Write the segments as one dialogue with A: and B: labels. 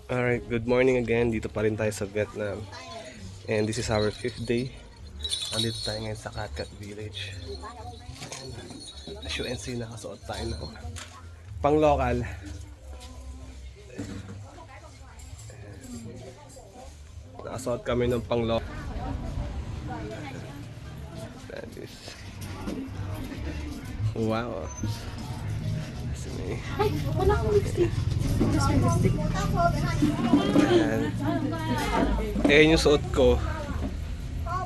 A: Alright, good morning again. Dito pa rin tayo sa Vietnam. And this is our 5th day. Andito tayo ngayon sa Cat Cat Village. As you can see, nakasuot tayo ng pang local. Nakasuot kami ng pang local. That is... Wow.
B: Ay, wala akong lipstick. Just my lipstick.
A: Ayan yung suot ko.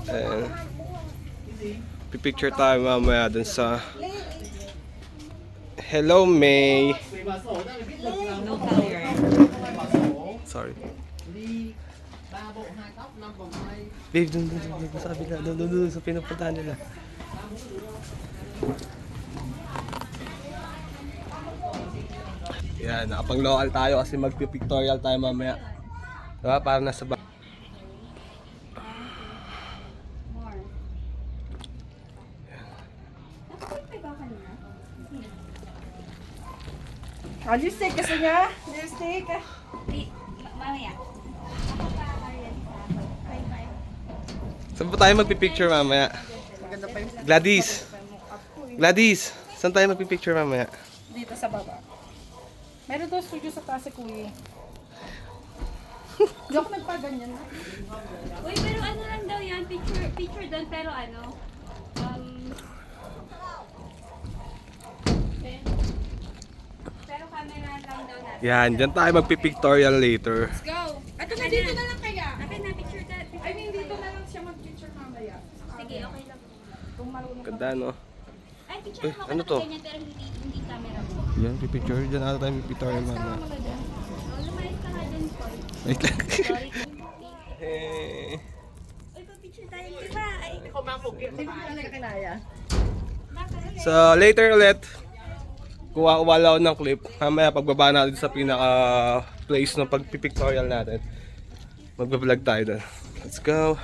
A: Ayan. Pipicture tayo mamaya dun sa... Hello, May! Sorry. Babe, dun sa kabila. Dun sa pinupuntahan nila. Yan, nakapang local tayo kasi magpipictorial tayo mamaya. Diba? Para nasa ba...
B: Lipstick kasi niya. Lipstick.
C: Mamaya.
A: Saan pa tayo magpipicture mamaya?
B: Maganda pa yung
A: Gladys! Gladys! Saan tayo magpipicture mamaya?
B: dito sa baba. Meron daw studio sa taas si Kuya. Hindi ako nagpaganyan.
C: Uy, pero ano lang daw yan, picture doon, pero ano, pero camera lang daw natin.
A: Yan, dyan tayo magpipictorial later.
B: Let's go! Ito na, dito na lang kaya.
C: Akin na, picture that.
B: I mean, dito na lang siya mag-picture mamaya.
C: Sige, okay lang.
B: Kung marunong ka.
A: Ganda, no?
C: Ay, picture
A: Uy,
C: mo
A: ano to?
C: ganyan, pero hindi camera mo.
A: Yan, pipicture. Dyan ata tayo pipictorial mamaya.
C: Oh, lumayas ka nga dyan, Paul.
A: Wait lang.
C: Sorry.
A: Eh,
C: Uy, picture tayo, di ba? Ay,
B: Hindi ko talaga kinaya.
A: So, later ulit, kuha ako ng clip. Mamaya pagbaba natin sa pinaka place ng pagpipictorial natin. Magbablog tayo doon. Let's go!